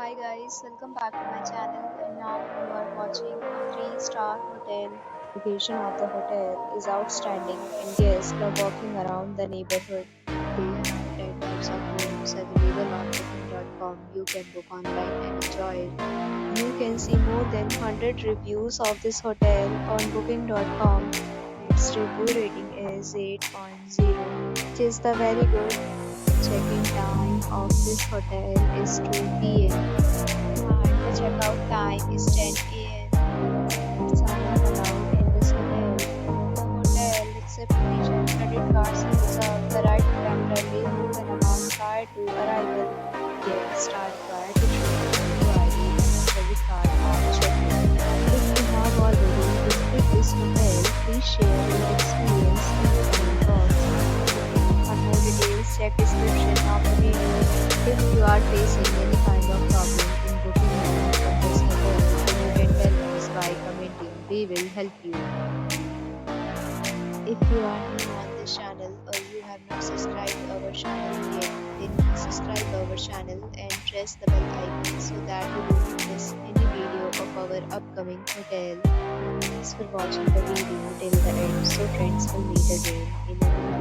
Hi guys, welcome back to my channel and now you are watching a 3-star hotel. Location of the hotel is outstanding and guests love walking around the neighborhood. There are 10 types of rooms available on booking.com. You can book online and enjoy it. You can see more than 100 reviews of this hotel on booking.com. Its review rating is 8.0, which is the very good. Check-in time of this hotel is 2 p.m. and the checkout time is 10 a.m. Pets are not allowed in this hotel. The hotel accepts major credit cards and reserves the right to temporarily hold an amount prior to arrival. Guests are required to show a ID and credit card on check-in. If you have already visited this hotel, please share your experience in the comment box. For more details, check description of the video. If you are facing any kind of problem in booking a room from this hotel, then you can tell us by commenting. We will help you. If you are new on this channel or you have not subscribed our channel yet, then subscribe our channel and press the bell icon so that you don't miss any video of our upcoming hotel. Thanks for watching the video till the end. So friends will meet again in a new